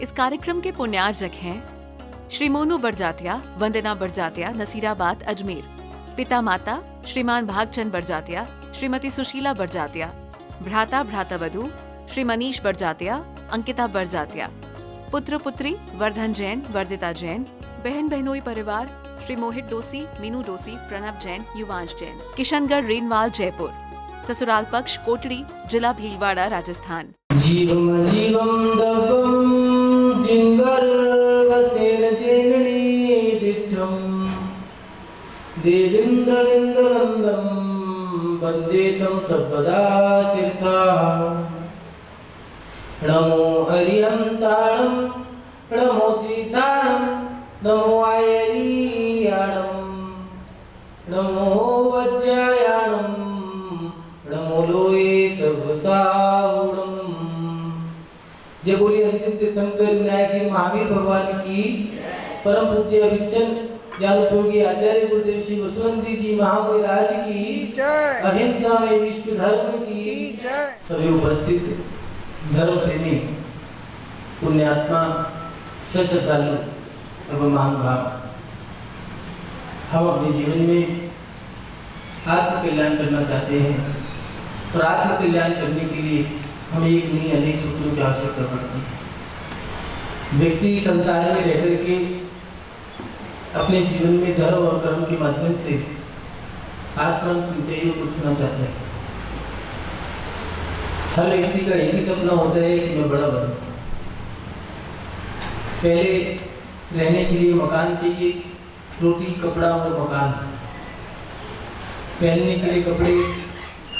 इस कार्यक्रम के पुण्यार्जक हैं श्री मोनू बरजातिया, वंदना बरजातिया, नसीराबाद, अजमेर। पिता माता श्रीमान भागचंद बरजातिया, श्रीमती सुशीला बरजातिया। भ्राता भ्रातावधू श्री मनीष बरजातिया, अंकिता बरजातिया। पुत्र पुत्री वर्धन जैन, वर्दिता जैन। बहन बहनोई परिवार श्री मोहित डोसी, मीनू डोसी, प्रणब जैन, युवांश जैन। किशनगढ़, रेनवाल, जयपुर। ससुराल पक्ष कोटड़ी, जिला भीलवाड़ा, राजस्थान। जीवम जीवम दवम जिंगर वसेन जेनणी दिठम देविंदविंदवंदम वंदे तम सर्वदा शिरसा। नमो हरिहंताणं नमो सीताणं नमो आयरीयाणं नमो वज्रायाणं नमो लोये सर्वसावुणं। जय बोलिए अंतिम तीर्थंकर विनायक श्री महावीर भगवान की। परम पूज्य अभिक्षण ज्ञानोपयोगी आचार्य गुरुदेव श्री वसुवंती जी महामुनि राज की जय। अहिंसा में विश्व धर्म की जय। सभी उपस्थित धर्म प्रेमी पुण्यात्मा श्रद्धालु एवं महानुभाव, हम अपने जीवन में आत्म कल्याण करना चाहते हैं और आत्म कल्याण करने के लिए हमें एक नहीं अनेक सूत्रों की आवश्यकता पड़ती है। व्यक्ति संसार में रहकर के अपने जीवन में धर्म और कर्म के माध्यम से आसमान की ऊंचाइयों को छूना चाहता है। हर व्यक्ति का एक ही सपना होता है कि मैं बड़ा बनूं। पहले रहने के लिए मकान चाहिए, रोटी कपड़ा और मकान। पहनने के लिए कपड़े,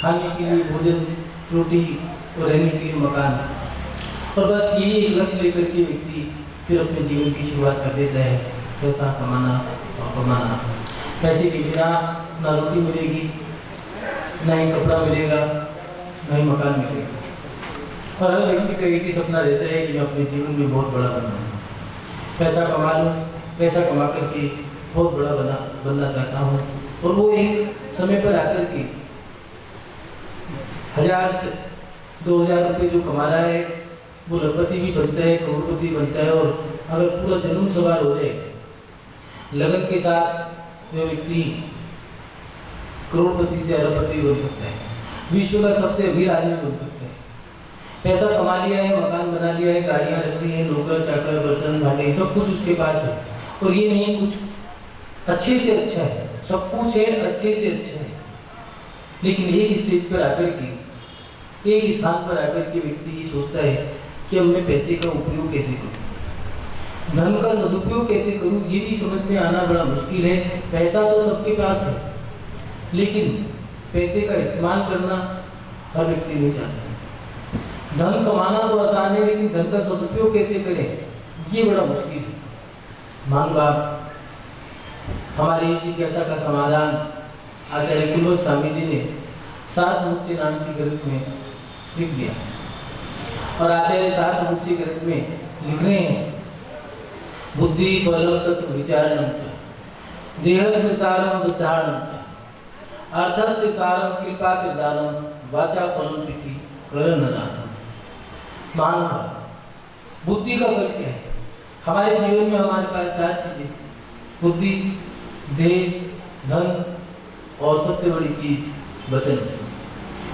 खाने के लिए भोजन, रोटी और रहने के लिए मकान। और बस यही एक लक्ष्य लेकर के व्यक्ति फिर अपने जीवन की शुरुआत कर देता है। पैसा कमाना और कमाना। पैसे के बिना ना रोटी मिलेगी, ना ही कपड़ा मिलेगा, ना ही मकान मिलेगा। और हर व्यक्ति का एक ही सपना रहता है कि मैं अपने जीवन में बहुत बड़ा बनूं, पैसा कमा लूँ, पैसा कमा करके बहुत बड़ा बनना चाहता हूँ। और वो एक समय पर आकर के 1000 से 2000 रुपये जो कमा रहा है वो लखपति भी बनता है, करोड़पति बनता है। और अगर पूरा जुनून सवार हो जाए लगन के साथ, वह व्यक्ति करोड़पति से अरबपति बन सकता है, विश्व का सबसे अमीर आदमी बन सकता है। पैसा कमा लिया है, मकान बना लिया है, गाड़ियाँ रख ली है, नौकर चाकर बर्तन भांडे सब कुछ उसके पास है। और ये नहीं कुछ अच्छे से अच्छा है, सब कुछ है अच्छे से अच्छा है। लेकिन एक स्टेज पर आकर के, एक स्थान पर आकर के व्यक्ति सोचता है कि अब मैं पैसे का उपयोग कैसे करूँ, धन का सदुपयोग कैसे करूँ। ये भी समझ में आना बड़ा मुश्किल है। पैसा तो सबके पास है, लेकिन पैसे का इस्तेमाल करना हर व्यक्ति नहीं चाहता। धन कमाना तो आसान है, लेकिन धन का सदुपयोग कैसे करें ये बड़ा मुश्किल है। मान लो हमारी जिज्ञासा का समाधान आचार्य कुलवंत स्वामी जी ने सार समुच्चय नाम की ग्रंथ में लिख दिया। और आचार्य सार समुच्चय ग्रंथ में लिख रहे हैं, बुद्धि फलम तत्व विचारणम च देहस्य सारम बुद्धारणम च अर्थस्य सारम कृपा दानम वाचा फलम पिति करनदानम। मानव बुद्धि का फल क्या है? हमारे जीवन में हमारे पास 4 चीजें, बुद्धि, देह, धन और सबसे बड़ी चीज वचन।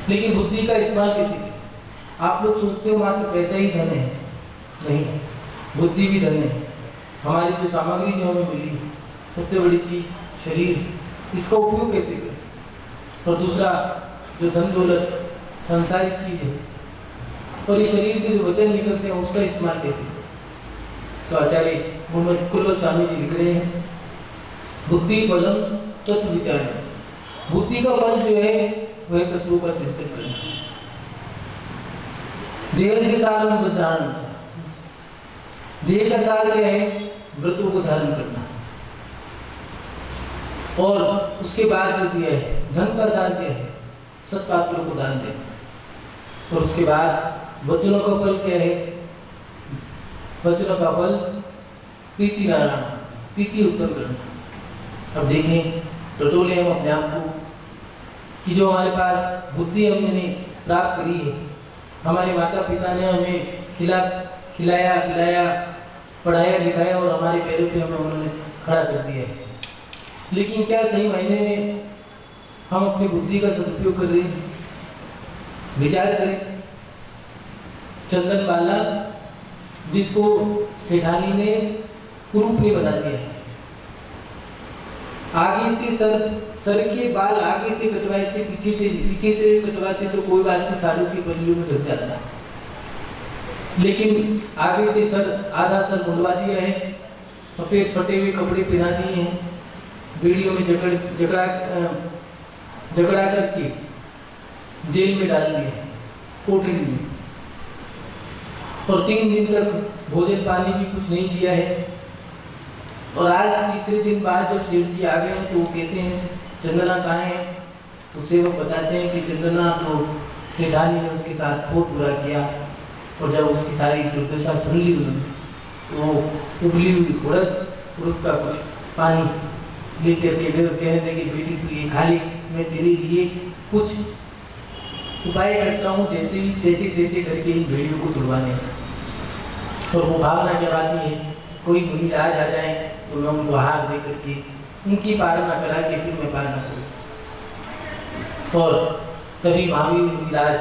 लेकिन बुद्धि का इस्तेमाल कैसे करें? आप लोग सोचते हो मात्र पैसा ही धन है, नहीं, बुद्धि भी धन है। हमारी जो सामग्री जो हमें मिली, सबसे बड़ी चीज शरीर, इसका उपयोग कैसे करें? और दूसरा जो धन दौलत सांसारिक चीज है, और इस शरीर से जो वचन निकलते हैं उसका इस्तेमाल कैसे करें? तो आचार्य कुलवंत स्वामी जी लिख रहे हैं, बुद्धि फलम तत्व विचार। बुद्धि का फल जो है वह तत्वों का चिंतन करना। देह से सारम बुद्धारणम, देह का सार क्या है? व्रतों को धारण करना। और उसके बाद जो दिया है धन का सार क्या है? सत्पात्रों को दान देना। और उसके बाद वचनों का फल क्या है? वचनों का फल प्रीति नारायण, प्रीति उत्पन्न करना। अब देखें, टटोले हम अपने आप को कि जो हमारे पास बुद्धि हमने प्राप्त करी है, हमारे माता पिता ने हमें खिलाया पिलाया, पढ़ाया लिखाया और हमारे पैरों पे हमें उन्होंने खड़ा कर दिया है। लेकिन क्या सही मायने में हम अपनी बुद्धि का सदुपयोग कर रहे हैं? विचार करें। चंदन बाला जिसको सेठानी ने कुरूप ने बना दिया है, आगे से सर के बाल आगे से कटवाए थे, पीछे से कटवाते तो कोई बात नहीं, साड़ियों की पल्लियों में ढक जाता, लेकिन आगे से सर आधा सर मुंडवा दिया है, सफेद फटे हुए कपड़े पहना दिए हैं, बेड़ियों में झगड़ा करके जेल में डाल दिए हैं, कोठरी में, और 3 दिन तक भोजन पानी भी कुछ नहीं दिया है। और आज तीसरे दिन बाद जब सेठ जी आ गए तो वो कहते हैं चंदना कहाँ है? तो सेवक बताते हैं कि चंदना तो सेठानी ने उसके साथ बहुत बुरा किया, और जब उसकी सारी दुर्दशा सुन ली उन्होंने तो उबली हुई उड़द और उसका कुछ पानी लेकर के कहने लगे बेटी तू ये खा ले, मैं तेरे लिए कुछ उपाय करता हूँ जैसे करके इन भेड़ियों को तुड़वाने। और वो भावना के बाद ये कोई मुनिराज आ जाए तो मैं उनको हार दे करके उनकी पालना करा के फिर मैं पालना करूँ। और तभी महावीर मुनिराज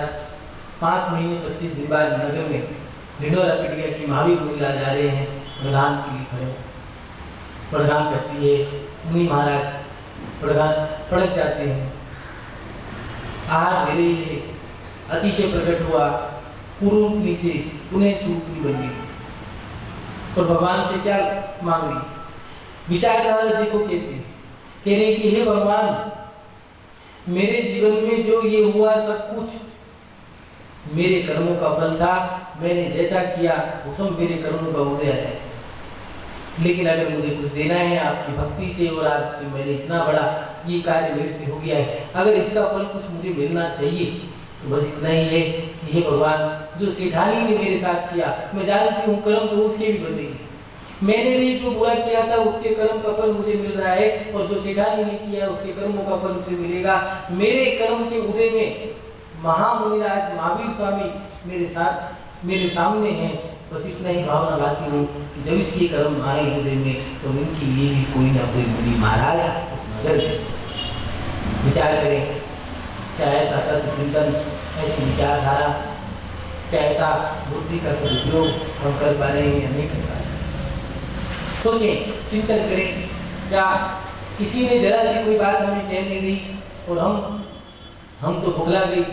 5 महीने 25 दिन बाद नगर में ढिंडोरा पिट गया कि महावीर मुनिराज आ रहे हैं, प्रधान के लिए खड़े। प्रधान करती है मुनि महाराज, प्रधान पड़क जाते हैं, आहार धीरे अतिशय प्रकट हुआ, कुरूपनी से पुनः शूकनी बन गई और भगवान से क्या मांग रही? विचारधारा देखो कैसे कह रहे कि हे भगवान, मेरे जीवन में जो ये हुआ सब कुछ मेरे कर्मों का फल था, मैंने जैसा किया वो सब मेरे कर्मों का उदय है, लेकिन अगर मुझे कुछ देना है आपकी भक्ति से और आप जो मैंने इतना बड़ा ये कार्य मेरे से हो गया है, अगर इसका फल कुछ मुझे मिलना चाहिए तो बस इतना ही है कि हे भगवान, जो सेठानी ने मेरे साथ किया, मैं जानती हूँ कर्म तो उसके भी बनेंगे, मैंने भी जो बुरा किया था उसके कर्म का फल मुझे मिल रहा है, और जो सेठानी ने किया उसके कर्मों का फल उसे मिलेगा। मेरे कर्म के उदय में महामुनिराज महावीर स्वामी मेरे सामने हैं, बस इतना ही भावना लाती हूँ कि जब इसके कर्म आए हृदय में तो इनके लिए भी कोई ना कोई मुनि महाराज उस नगर में। विचार करें, क्या ऐसा तत्व चिंतन, ऐसी विचारधारा, क्या ऐसा बुद्धि का सदुपयोग हम कर पा रहे हैं या नहीं कर पा रहे? सोचें, चिंतन करें। क्या किसी ने जरा सी कोई बात हमें कहने दी और हम तो भुगला गई?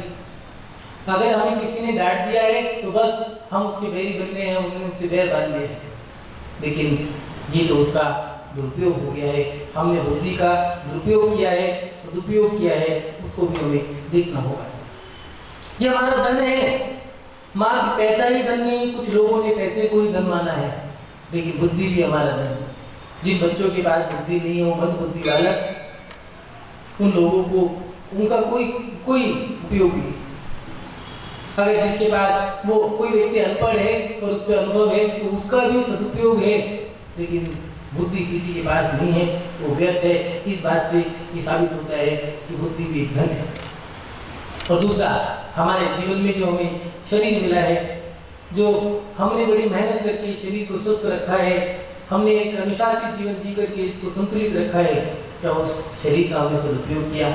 अगर हमें किसी ने डांट दिया है तो बस हम उसके बैरी बन गए हैं, हमने उससे बैर बांध लिया है, लेकिन ये तो उसका दुरुपयोग हो गया है, हमने बुद्धि का दुरुपयोग किया है, सदुपयोग किया है, उसको भी हमें देखना होगा। ये हमारा धन है, मात्र पैसा ही धन नहीं, कुछ लोगों ने पैसे को ही धन माना है, लेकिन बुद्धि भी हमारा धन है। जिन बच्चों के पास बुद्धि नहीं हो, मंद बुद्धि बालक, उन लोगों को उनका कोई उपयोग नहीं। अगर जिसके पास वो कोई व्यक्ति अनपढ़ है और उस पर अनुभव है तो उसका भी सदुपयोग है, लेकिन बुद्धि किसी के पास नहीं है तो व्यर्थ है। इस बात से ये साबित होता है कि बुद्धि भी एक धन है। और दूसरा, हमारे जीवन में जो हमें शरीर मिला है, जो हमने बड़ी मेहनत करके शरीर को स्वस्थ रखा है, हमने एक अनुशासित जीवन जी करके इसको संतुलित रखा है, क्या उस शरीर का हमने सदुपयोग किया?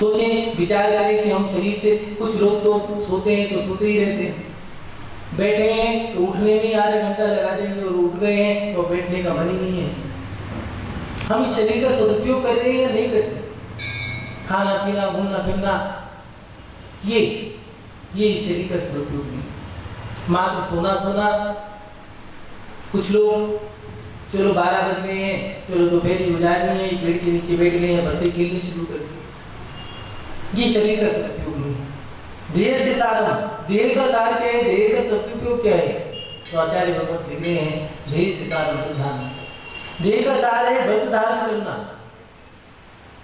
सोचें, विचार करें कि हम शरीर से, कुछ लोग तो सोते हैं तो सोते ही रहते हैं, बैठे हैं तो उठने में आधा घंटा लगा देंगे और उठ गए हैं तो बैठने का मन ही नहीं है। हम इस शरीर का सदुपयोग कर रहे हैं या नहीं कर रहे? खाना पीना, घूमना फिरना, ये इस शरीर का सदुपयोग नहीं, मात्र सोना। कुछ लोग चलो 12 बज गए हैं, चलो दोपहरी गुजारनी है, पेड़ के नीचे बैठ गए हैं, बत्ती खेलनी शुरू कर दी, ये शरीर का सदुपयोग नहीं है। देह से साधन, देह का सार क्या है, देह का सदुपयोग क्या है? तो आचार्य भगवत लिख रहे हैं, देह से साधन व्रत धारण। देह का सार है व्रत धारण करना।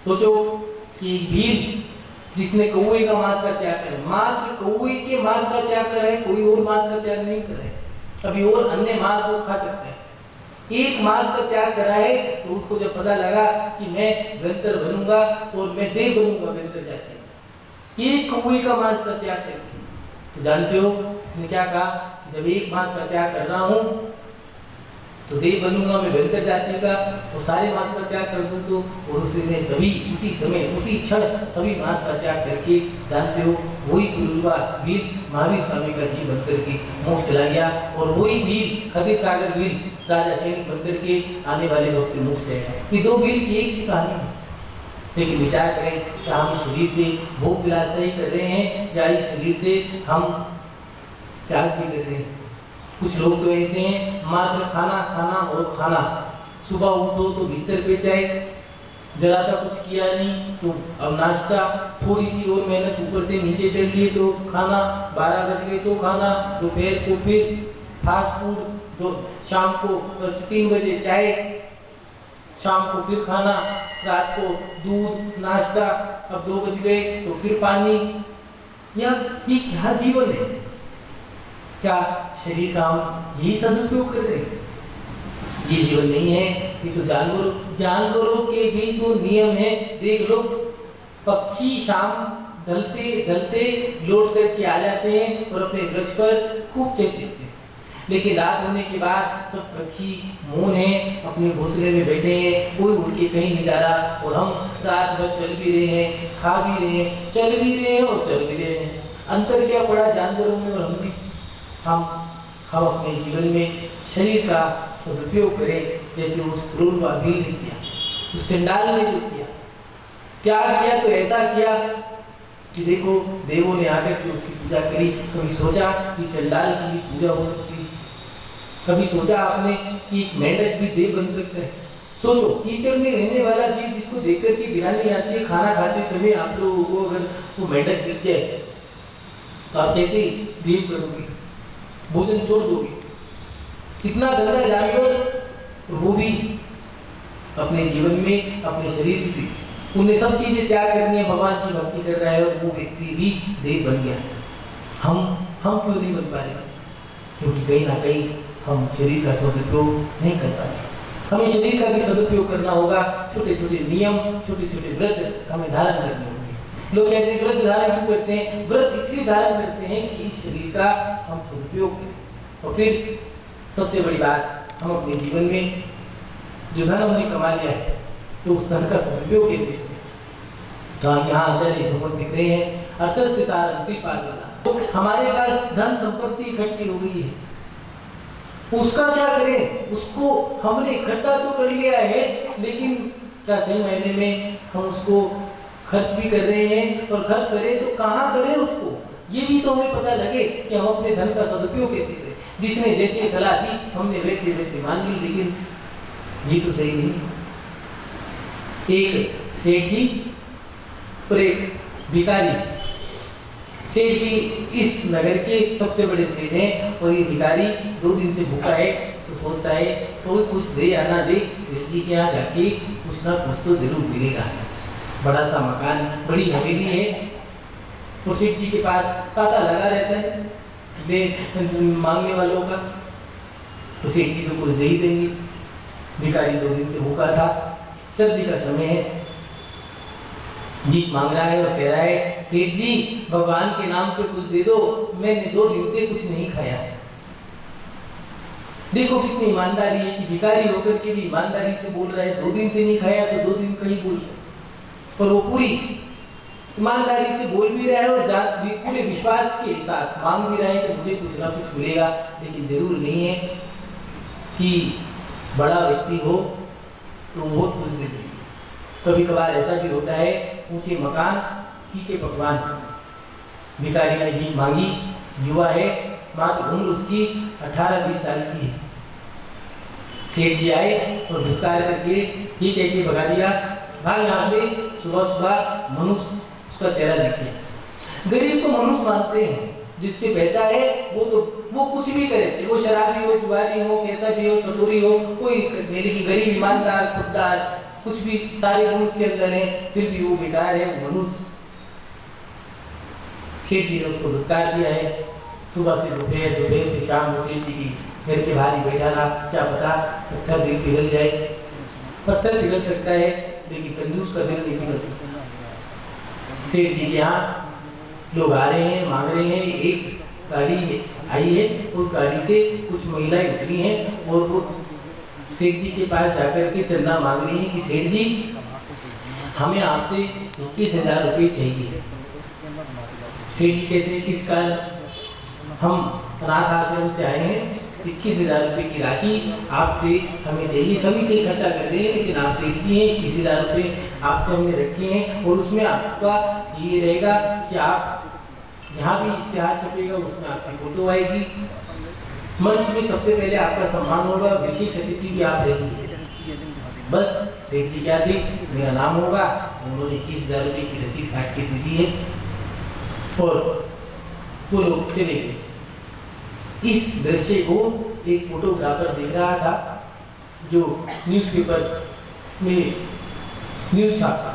सोचो कि वीर जिसने कौवे का मांस का त्याग करे, मात्र कौवे के मांस का त्याग करे, कोई और मांस का त्याग नहीं करे, अभी और अन्य मांस वो खा सकते हैं। एक मांस का त्याग करा है तो उसको जब पता लगा कि मैं बेहतर बनूंगा और मैं देह बनूंगा बेहतर जाके, एक कौवे का मांस का त्याग करके, तो जानते हो इसने क्या कहा कि जब एक मांस का त्याग कर रहा हूँ तो देव बनूंगा मैं बेहतर जाति का, तो सारे मांस का त्याग कर दूं तो। और उसने तभी उसी समय उसी क्षण सभी मांस का त्याग करके जानते हो वही गुरुवा वीर महावीर स्वामी का जी बनकर के मोक्ष चला गया। और वही वीर खदीर सागर वीर राजा सैनिक बनकर के आने वाले वक्त से मोक्ष गया। ये दो वीर की एक सी कहानी है। लेकिन विचार करें कि हम इस शरीर से भोग विलासता ही कर रहे हैं या इस शरीर से हम त्याग भी कर रहे हैं। कुछ लोग तो ऐसे हैं मात्र खाना खाना और खाना, सुबह उठो तो बिस्तर पे चाहे, जरा सा कुछ किया नहीं तो अब नाश्ता, थोड़ी सी और मेहनत ऊपर से नीचे चल लिए तो खाना, 12 बज गए तो खाना, दोपहर को फिर फास्ट फूड, तो शाम को 3 बजे चाय, शाम को फिर खाना, रात को दूध नाश्ता, अब 2 बज गए तो फिर पानी। ये क्या जीवन है? क्या शरीर का हम यही सदुपयोग कर रहे हैं? ये जीवन नहीं है। ये तो जानवरों के भी तो नियम है। देख लो पक्षी शाम ढलते ढलते लौट करके आ जाते हैं और अपने वृक्ष पर खूब चहचहाते हैं, लेकिन रात होने के बाद सब पक्षी मौन है, अपने घोंसले में बैठे हैं, कोई उड़ के कहीं नहीं जा रहा। और हम रात भर चल भी रहे हैं, खा भी रहे हैं, चल भी रहे हैं और चल भी रहे हैं। अंतर क्या पड़ा जानवरों में और हमने? हम अपने जीवन में शरीर का सदुपयोग करें जैसे उस क्रूरवा वीर ने किया, उस चंडाल ने जो किया, क्या किया तो ऐसा किया कि देखो देवों ने आकर के उसकी पूजा करी। कभी सोचा कि चंडाल की भी पूजा हो सकती है? कभी सोचा आपने कि एक मेंढक भी देव बन सकता है? सोचो कीचड़ में रहने वाला जीव जिसको देख कर के गिरानी आती है, खाना खाते समय आप लोगों को अगर वो मेंढक दिख जाए तो आप कैसे बिहेव करोगे? भोजन छोड़ दोगे? इतना गंदा जानवर वो भी अपने जीवन में अपने शरीर से उन्हें सब चीजें त्याग करनी है, भगवान की भक्ति कर रहा है और वो व्यक्ति भी देव बन गया। हम क्यों नहीं बन पा रहे? क्योंकि कहीं ना कहीं हम शरीर का सदुपयोग नहीं कर पा रहे। हमें शरीर का भी सदुपयोग करना होगा। छोटे छोटे नियम, छोटे छोटे व्रत हमें धारण करने होंगे। लोग कहते हैं व्रत धारण क्यों करते हैं? व्रत इसलिए धारण करते हैं कि इस शरीर का हम सदुपयोग करें। और फिर सबसे बड़ी बात, हम अपने जीवन में जो धन हमने कमा लिया है तो उस धन का सदुपयोग कैसे करें? तो हम यहाँ आचार्य भगवत दिख रहे हैं अर्थस्य सारं कृपालुना। तो हमारे पास धन संपत्ति इकट्ठी हो गई है, उसका क्या करें? उसको हमने इकट्ठा तो कर लिया है, लेकिन क्या सही मायने में हम उसको खर्च भी कर रहे हैं? और खर्च करें तो कहाँ करें उसको? ये भी तो हमें पता लगे कि हम अपने धन का सदुपयोग कैसे करें। जिसने जैसी सलाह दी हमने वैसे वैसे मान ली, लेकिन ये तो सही नहीं है। एक सेठ जी और एक भिखारी। सेठ जी इस नगर के सबसे बड़े सेठ हैं और ये भिखारी 2 दिन से भूखा है, तो सोचता है तो कुछ दे या ना दे, सेठ जी के यहाँ जाके कुछ ना कुछ तो जरूर मिलेगा। बड़ा सा मकान, बड़ी हवेली है और सेठ जी के पास तांता लगा रहता है मांगने वालों का, तो सेठ जी तो कुछ दे ही देंगे। भिखारी 2 दिन से भूखा था, सर्दी का समय है, भीख मांग रहा है और कह रहा है सेठ जी भगवान के नाम पे कुछ दे दो, मैंने 2 दिन से कुछ नहीं खाया। देखो कितनी ईमानदारी है कि भिखारी होकर के भी ईमानदारी से बोल रहा है। 2 दिन से नहीं खाया तो 2 दिन कहीं बोल, और वो पूरी ईमानदारी से बोल भी रहा है और पूरे विश्वास के साथ मांग भी रहा है कि मुझे कुछ ना कुछ मिलेगा। लेकिन जरूर नहीं है कि बड़ा व्यक्ति हो तो बहुत कुछ दे दे। कभी कभार ऐसा भी होता है, ऊंचे मकान फीके पकवान। भिखारी ने भीख मांगी, युवा है, मात्र उम्र उसकी 18-20 साल की है। सेठ जी आए और धुतकार करके ये कह के भगा दिया, भाग यहाँ से। सुबह सुबह मनुष्य उसका चेहरा दिख गया। गरीब को मनुष्य मानते हैं, जिस पे पैसा है वो कुछ भी करे, चाहे वो शराबी हो, जुआरी हो, कैसा भी हो, सटोरी हो, कोई मेरे की गरीब, ईमानदार, खुददार, कुछ भी सारे गुण उसके अंदर हैं, फिर भी वो बेकार है, वो मनुष्य। सेठ जी ने उसको धुतकार दिया है। सुबह से दोपहर, दोपहर से शाम वो सेठ जी की घर के बाहर ही बैठा रहा। क्या पता पत्थर दिल पिघल जाए। पत्थर पिघल सकता है लेकिन कंजूस का दिल नहीं पिघल सकता। सेठ जी के यहाँ लोग आ रहे हैं, मांग रहे हैं, एक गाड़ी आई है, उस गाड़ी से कुछ महिलाएं उतरी हैं और वो सेठ जी के पास जाकर के चंदा मांग रही हैं कि सेठ जी हमें आपसे 21,000 रुपये चाहिए। सेठ जी कहते हैं किस कारण? हम अनाथ आश्रम से आए हैं, 21,000 रुपये की राशि आपसे हमें चाहिए, सभी से इकट्ठा कर रहे हैं, लेकिन आप सेठ जी हैं, 21,000 रुपये आपसे हमने रखे हैं और उसमें आपका ये रहेगा कि आप जहाँ भी इश्तिहार छपेगा उसमें आपकी फोटो आएगी, मंच में सबसे पहले आपका सम्मान होगा, विशेष अतिथि भी आप रहेंगे। बस सेठ जी क्या थे, मेरा नाम होगा, उन्होंने 21,000 रुपये की रसीद काट के दी है और वो लोग चले गए। इस दृश्य को एक फोटोग्राफर देख रहा था जो न्यूज़पेपर में न्यूज़ छापा,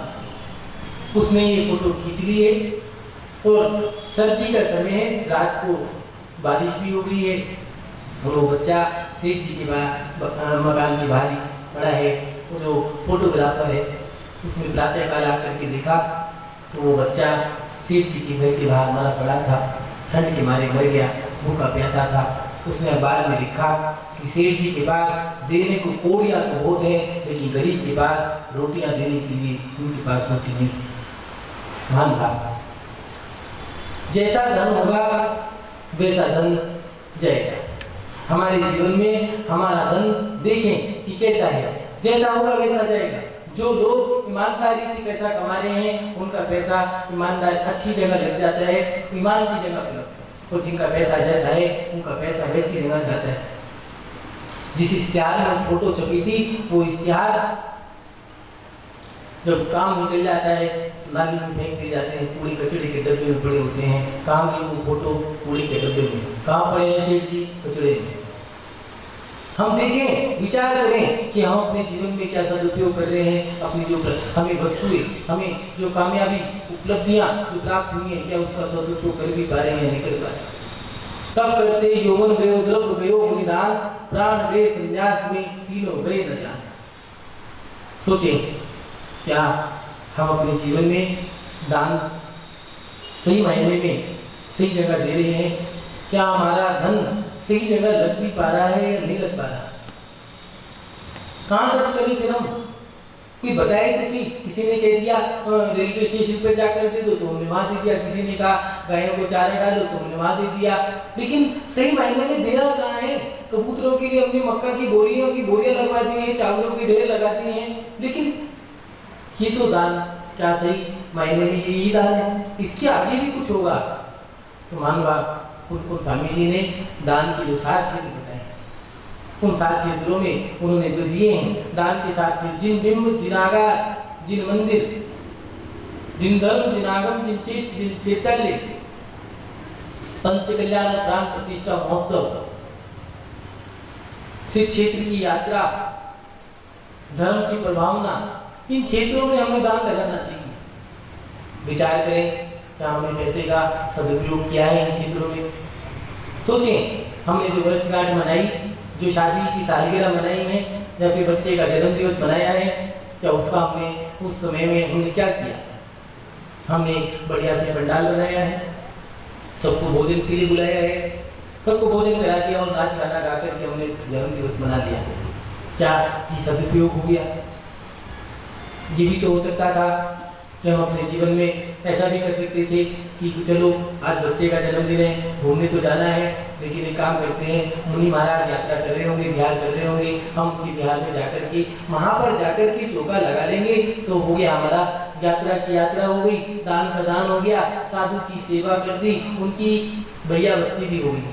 उसने ये फोटो खींच ली है और सर्दी का समय है, रात को बारिश भी हो गई है और वो बच्चा सेठ जी के मकान के बाहर ही पड़ा है। वो जो फोटोग्राफर है उसने प्रातःकाल आकर के देखा तो वो बच्चा सेठ जी के घर के बाहर मरा पड़ा था, ठंड के मारे मर गया, भूखा प्यासा था। उसने अखबार में लिखा कि सेठ जी के पास देने को कोड़ियाँ तो बहुत हैं, लेकिन गरीब के पास रोटियाँ देने के लिए उनके पास रोटी नहीं। महान भाव, जैसा धन होगा वैसा धन जाएगा। हमारे जीवन में हमारा धन देखें कि कैसा है, जैसा होगा वैसा जाएगा। जो लोग ईमानदारी से पैसा कमा रहे हैं उनका पैसा ईमानदार अच्छी जगह लग जाता है, ईमान की जगह पर लगता है, और जिनका पैसा जैसा है उनका पैसा वैसी जगह जाता है। जिस इश्तिहार में फोटो छपी थी वो इश्तिहार जब काम निकल जाता है तो नाली में फेंक दिए जाते हैं, कूड़े कचड़े के डब्बे में पड़े होते हैं। काम की वो फोटो कूड़े के डब्बे में, कहाँ पड़े हैं सेठ जी? कचड़े में। हम देखें, विचार करें कि हम अपने जीवन में क्या सदुपयोग कर रहे हैं, अपनी जो हमें वस्तुएं, हमें जो कामयाबी उपलब्धियां जो प्राप्त हुई हैं, क्या उसका सदुपयोग कर भी पा रहे हैं, नहीं कर पा रहे। तब करते यौवन गयो, द्रव्य गयो बलिदान, प्राण गए संन्यास में, तीनों गए न जान। सोचें, क्या हम अपने जीवन में दान सही मायने में सही जगह दे रहे हैं? क्या हमारा धन सही जगह लग भी पा रहा है या नहीं लग पा रहा? कहाँ खर्च करें फिर हम? कोई बताए किसी ने कह दिया रेलवे स्टेशन पर जाकर दे दो तो हमने वहां दे दिया, किसी ने कहा गायों को चारा डालो तो हमने वहां दे दिया, लेकिन सही मायने में देना कहाँ है? कबूतरों के लिए हमने मक्का की बोरियां लगवा दी हैं, चावलों के ढेर लगा दिए हैं, लेकिन ये तो दान क्या सही मायने में यही दान है? इसके आगे भी कुछ होगा। तो मानवा उनको स्वामी जी ने दान के जो 7 क्षेत्र बताए, उन 7 क्षेत्रों में उन्होंने जो दिए हैं दान के 7 क्षेत्र, जिन बिंब, जिन आगार, जिन मंदिर, जिन धर्म, जिन आगम, जिन चित, जिन चैतन्य, पंच कल्याण, प्राण प्रतिष्ठा महोत्सव, सिद्ध क्षेत्र की यात्रा, धर्म की प्रभावना, इन क्षेत्रों में हमें दान लगाना चाहिए। विचार करें, क्या हमने पैसे का सदुपयोग किया है इन क्षेत्रों में? सोचें, हमने जो वर्षगांठ मनाई, जो शादी की सालगिरह मनाई है या फिर बच्चे का जन्मदिवस मनाया है, क्या उसका हमने उस समय में हमने क्या किया? हमने बढ़िया से पंडाल बनाया है, सबको भोजन के लिए बुलाया है, सबको भोजन करा दिया और नाच गाना गा करके हमने जन्मदिवस मना लिया। क्या ये सदुपयोग हो गया? ये भी तो हो सकता था कि हम अपने जीवन में ऐसा भी कर सकते थे कि चलो आज बच्चे का जन्मदिन है, घूमने तो जाना है, लेकिन एक काम करते हैं, मुनि महाराज यात्रा कर रहे होंगे, बिहार कर रहे होंगे, हम उनके बिहार में जाकर के वहाँ पर जाकर के चौका लगा लेंगे तो हो गया हमारा, यात्रा की यात्रा हो गई, दान का दान हो गया, साधु की सेवा कर दी, उनकी भैया बत्ती भी हो गई,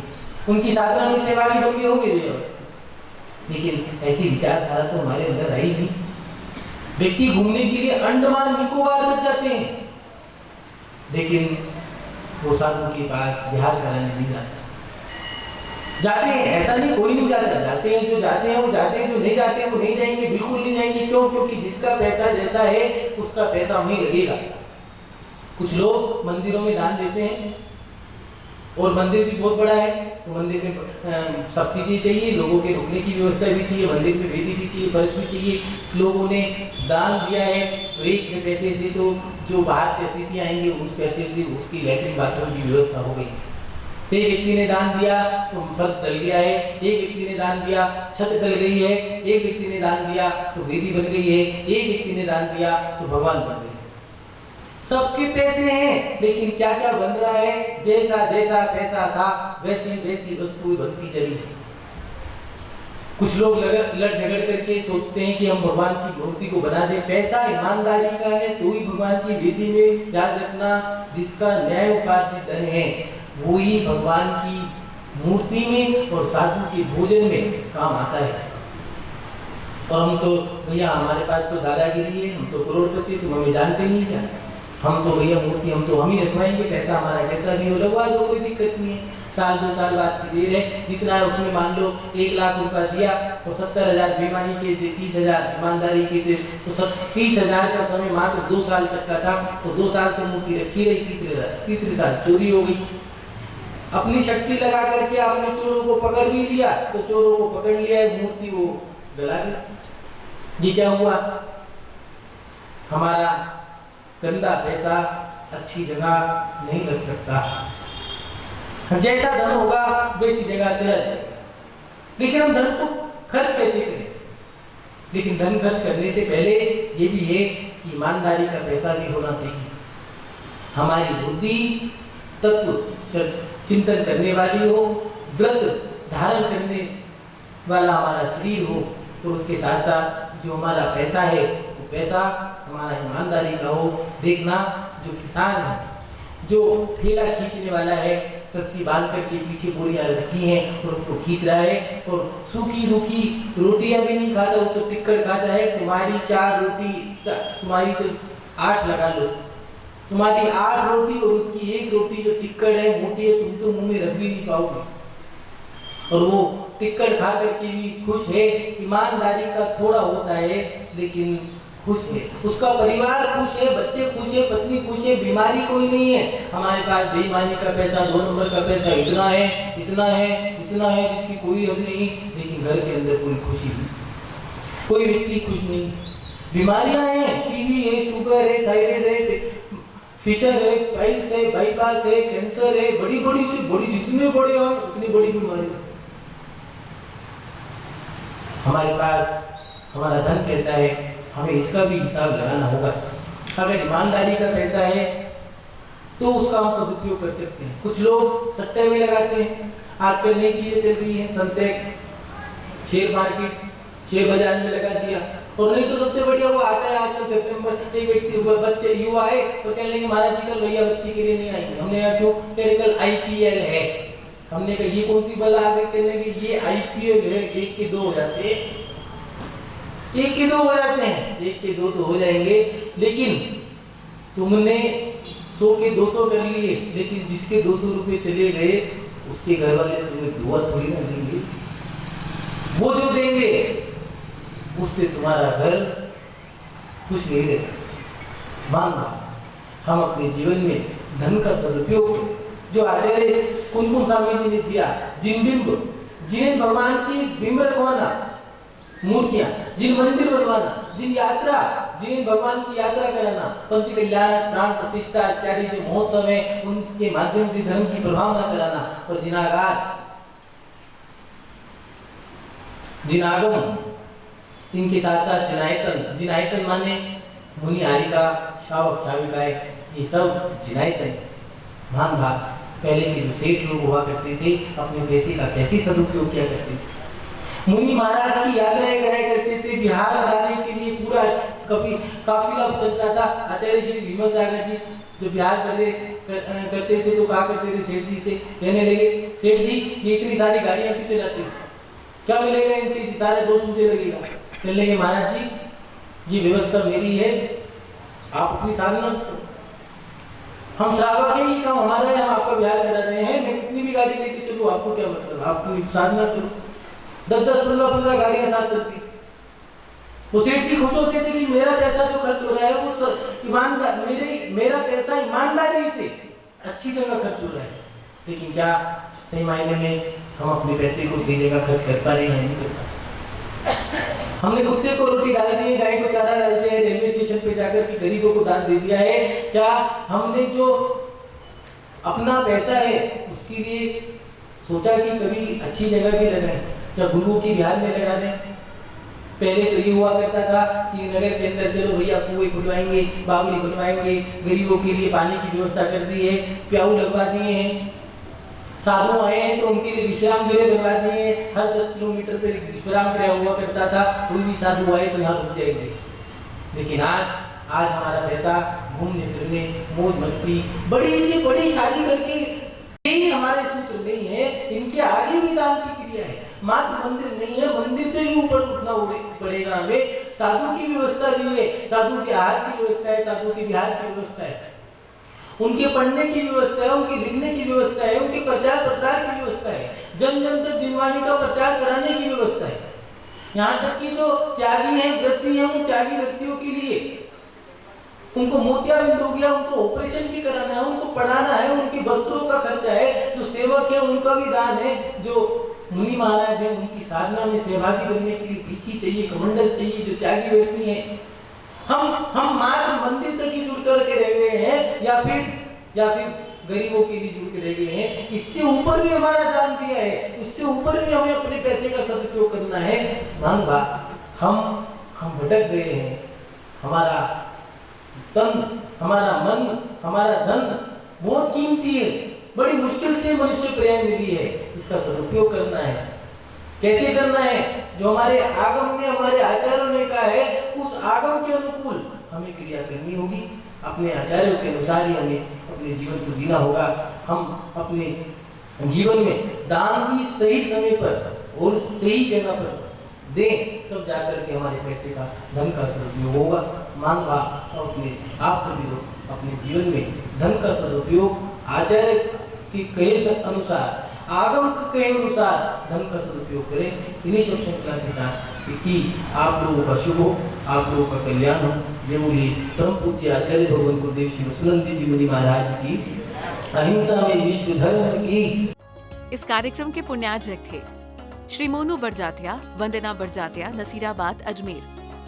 उनकी साधना में सेवा भी बन गई होगी भैया। लेकिन ऐसी विचारधारा तो हमारे अंदर आई नहीं। व्यक्ति घूमने के लिए अंडमान निकोबार तक जाते हैं, लेकिन वो साधु के पास बिहार कराने नहीं जाते हैं। ऐसा नहीं कोई नहीं जाता, जाते हैं, जो जाते हैं वो जाते हैं, जो नहीं जाते हैं वो नहीं जाएंगे, बिल्कुल नहीं जाएंगे। क्यों? क्योंकि जिसका पैसा जैसा है उसका पैसा वहीं लगेगा। कुछ लोग मंदिरों में दान देते हैं और मंदिर भी बहुत बड़ा है तो मंदिर में सब चीज़ें चाहिए, लोगों के रुकने की व्यवस्था भी चाहिए, मंदिर में वेदी भी चाहिए, फर्श भी चाहिए। लोगों ने दान दिया है तो एक पैसे से तो जो बाहर से अतिथि आएंगे उस पैसे से उसकी लैट्रिन बाथरूम की व्यवस्था हो गई। एक व्यक्ति ने दान दिया तो फर्श डल गया है, एक व्यक्ति ने दान दिया छत डल गई है, एक व्यक्ति ने दान दिया तो वेदी बन गई है, एक व्यक्ति ने दान दिया तो भगवान बन गए। सबके पैसे हैं, लेकिन क्या क्या बन रहा है? जैसा जैसा पैसा था वैसी वैसी वस्तु बनती चली। कुछ लोग लड़ झगड़ करके सोचते हैं कि हम भगवान की मूर्ति को बना दें। पैसा ईमानदारी का है तो ही भगवान की वेदी में, याद रखना, जिसका न्याय उपार्जित धन है वो ही भगवान की मूर्ति में और साधु के भोजन में काम आता है। और हम तो भैया, हमारे पास तो दादागिरी है, हम तो करोड़पति, तुम हमें जानते नहीं क्या? हम तो भैया मूर्ति हम ही रखवाएंगे, पैसा हमारा कैसा भी हो, लगवा दो, कोई दिक्कत नहीं है, साल 2 साल बाद की देर है, जितना है उसमें मान लो 1 लाख रुपया दिया और 70,000 बेईमानी के थे, 30,000 ईमानदारी के थे, तो 30,000 का समय मात्र 2 साल तक का था, तो 2 साल तो मूर्ति रखी रही, तीसरे साल चोरी हो गई। अपनी शक्ति लगा करके आपने चोरों को पकड़ भी लिया, तो चोरों को पकड़ लिया है, मूर्ति वो गला गई। ये क्या हुआ? हमारा गंदा पैसा अच्छी जगह नहीं लग सकता। जैसा धन होगा वैसी जगह चला जाए, लेकिन हम धन को खर्च कैसे करें? लेकिन धन खर्च करने से पहले ये भी है कि ईमानदारी का पैसा भी होना चाहिए। हमारी बुद्धि तत्व चिंतन करने वाली हो, व्रत धारण करने वाला हमारा शरीर हो, तो उसके साथ साथ जो हमारा पैसा है वो पैसा हमारा ईमानदारी का हो। देखना, जो किसान है, जो ठेला खींचने वाला है, रस्सी बांध करके पीछे बोरियां रखी हैं और उसको खींच रहा है, और सूखी रूखी रोटियां भी नहीं खाता, वो तो टिक्कड़ खाता है। तुम्हारी 4 रोटी, तुम्हारी तो 8 लगा लो, तुम्हारी 8 रोटी और उसकी 1 रोटी जो टिक्कड़ है, मोटी है, तुम तो मुंह में रख भी नहीं पाओगे, और वो टिक्कड़ खा करके भी खुश है। ईमानदारी का थोड़ा होता है लेकिन खुश है, उसका परिवार खुश है, बच्चे खुश है, पत्नी खुश है, बीमारी कोई नहीं है। हमारे पास बेईमानी का पैसा, 2 नंबर का पैसा इतना है, इतना है, इतना है, जिसकी कोई हद नहीं, लेकिन घर के अंदर कोई खुशी नहीं, कोई व्यक्ति खुश नहीं। बीमारियां हैं, टीबी है, शुगर है, थायराइड है, फिशर है, पाइल्स है, बाईपास है, कैंसर है, बड़ी बड़ी से बड़ी, जितने बड़े हो उतनी बड़ी बीमारी। हमारे पास हमारा धन कैसा है, हमें इसका भी हिसाब लगाना होगा। अगर ईमानदारी का पैसा है तो उसका हम सदुपयोग कर सकते हैं। कुछ लोग सट्टे में लगाते हैं, आजकल नई चीजें चल रही हैं, सेंसेक्स, शेयर मार्केट, शेयर बाजार में लगा दिया। और नहीं तो सबसे बढ़िया वो आता है आजकल सितंबर, एक व्यक्ति बच्चे युवा है तो कहने लगे महाराज जी कल भैया बत्ती के लिए नहीं आएंगे। हमने कहा क्यों? कह कल IPL है। हमने कहा ये कौन सी बला आ गई? कहने लगे ये IPL है, 1 के 2 हो जाते हैं, 1 के 2 हो जाते हैं, 1 के 2 तो हो जाएंगे, लेकिन तुमने 100 के 200 कर लिए, लेकिन जिसके 200 रुपए चले गए उसके घर वाले तुम्हें दुआ थोड़ी ना देंगे, वो जो देंगे उससे तुम्हारा घर खुश नहीं रह सकता। मान लो हम अपने जीवन में धन का सदुपयोग करें। जो आचार्य कुमकुम स्वामी जी ने दिया, जिन भगवान की बिंब रखवाना, मूर्तियां, जिन मंदिर बनवाना, जिन यात्रा, जिन भगवान की यात्रा कराना, पंच कल्याण, प्राण प्रतिष्ठा इत्यादि जो महोत्सव है उनके माध्यम से धर्म की प्रभावना कराना, और जिनागम, इनके साथ साथ जिनायतन माने मुनि हारिका, शावक शाविकाएं, ये सब जिनायतन महान भाग। पहले के जो सेठ लोग हुआ करते थे अपने पैसे का कैसे सदुपयोग किया करते थे। मुनि महाराज की यात्राएं कराया करते थे, बिहार बनाने के लिए पूरा काफिला चलता था। आचार्य श्री भीमल सागर जी जो बिहार करते थे तो कहा करते थे सेठ जी से, कहने लगे सेठ जी ये इतनी सारी गाड़ियां क्यों चलाते हो, क्या मिलेगा इनसे? सारा दोष मुझे लगेगा। कहने लगे महाराज जी ये व्यवस्था मेरी है, आप अपनी साधना करो, हम श्रावक हैं, ये काम हमारा है, हम आपका बिहार करा रहे हैं, मैं कितनी भी गाड़ी लेके चलूं आपको क्या मतलब, आप साधना करो। 10-10, 15-15 गाड़ियां साथ चलती। वो सेठ जी खुश होते थे कि मेरा पैसा जो खर्च हो रहा है वो ईमानदार, मेरा पैसा ईमानदारी से अच्छी जगह खर्च हो रहा है। लेकिन क्या सही मायने में हम अपने पैसे को सही जगह खर्च कर पा रहे हैं? नहीं कर पा। हमने कुत्ते को रोटी डाल दी है, गाय को चारा डाल दिया है, रेलवे स्टेशन पे जाकर के गरीबों को दान दे दिया है। क्या हमने जो अपना पैसा है उसके लिए सोचा कि कभी अच्छी जगह पे लगाएं, जब गुरुओं की बिहार में लगा दें। पहले तो ये हुआ करता था कि नगर के अंदर चलो भैया कुएं खुलवाएंगे, बावली बनवाएंगे, गरीबों के लिए पानी की व्यवस्था कर दी है, प्याऊ लगवा दिए हैं, साधु आए हैं तो उनके लिए विश्राम गृह बनवा दिए हैं। हर 10 किलोमीटर पर एक विश्राम गृह हुआ करता था, कोई भी साधु आए तो यहाँ रुक जाएंगे। लेकिन आज हमारा पैसा घूमने फिरने, मौज मस्ती, बड़ी से बड़ी शादी करके, यही हमारे सूत्र नहीं है। इनके आगे भी दान की क्रिया है, मात्र मंदिर नहीं है, मंदिर से भी ऊपर उठना पड़ेगा हमें। साधु की व्यवस्था भी है, साधु के आहार की व्यवस्था है, साधु के विहार की व्यवस्था है, उनके पढ़ने की व्यवस्था है, उनके लिखने की व्यवस्था है, उनके प्रचार प्रसार की व्यवस्था है, जन जन तक जिनवाणी का प्रचार कराने की व्यवस्था है। यहाँ तक कि जो त्यागी हैं, व्रती हैं, उन त्यागी व्यक्तियों के लिए उनको मोतियाबिंद हो गया, उनको ऑपरेशन भी कराना है, उनको पढ़ाना है, उनके वस्त्रों का खर्चा है, जो सेवक है उनका भी दान है, जो मुनि महाराज है उनकी साधना में सहभागी बनने के लिए पीछी चाहिए, कमंडल चाहिए, जो त्यागी व्यक्ति हैं। हम मात्र मंदिर तक ही जुड़ करके रह गए हैं, या फिर गरीबों के लिए जुड़ के रह गए हैं। इससे ऊपर भी हमारा दान दिया है, इससे ऊपर भी हमें अपने पैसे का सदुपयोग करना है। मान बात हम भटक गए हैं। हमारा तन, हमारा मन, हमारा धन बहुत कीमती है, बड़ी मुश्किल से मनुष्य प्रेम मिली है, इसका सदुपयोग करना है। कैसे करना है? जो हमारे आगम में, हमारे आचार्यों ने कहा है, उस आगम के अनुकूल हमें क्रिया करनी होगी। अपने आचार्यों के अनुसार ही हमें अपने जीवन को जीना होगा। हम अपने जीवन में दान भी सही समय पर और सही जगह पर दें, तब जाकर के हमारे पैसे का, धन का सदुपयोग होगा। मान बा अपने आप सभी लोग अपने जीवन में धन का सदुपयोग आचार्य के कहे अनुसार, आगम के कहे अनुसार धन का सदुपयोग करें। इन्हीं सब श्रृंखला के साथ कि आप लोगों का शुभ हो, आप लोगों का कल्याण हो। जय बोलिए परम पूज्य आचार्य भगवान गुरुदेव श्री वसुनंदी जी मुनि महाराज की, अहिंसा में विश्व धर्म की। इस कार्यक्रम के पुण्यार्जक थे श्री मोनू बड़जात्या, वंदना बड़जात्या, नसीराबाद, अजमेर।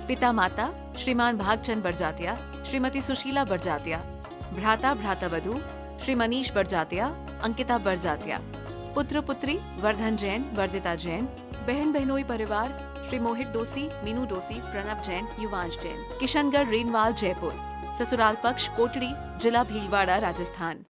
पिता माता श्रीमान भागचंद बड़जात्या, श्रीमती सुशीला बड़जात्या। भ्राता भ्रातावधू श्री मनीष बड़जात्या, अंकिता बड़जात्या। पुत्र पुत्री वर्धन जैन, वर्दिता जैन। बहन बहनोई परिवार श्री मोहित डोसी, मीनू डोसी, प्रणव जैन, युवांश जैन। किशनगढ़, रेनवाल, जयपुर। ससुराल पक्ष कोटड़ी, जिला भीलवाड़ा, राजस्थान।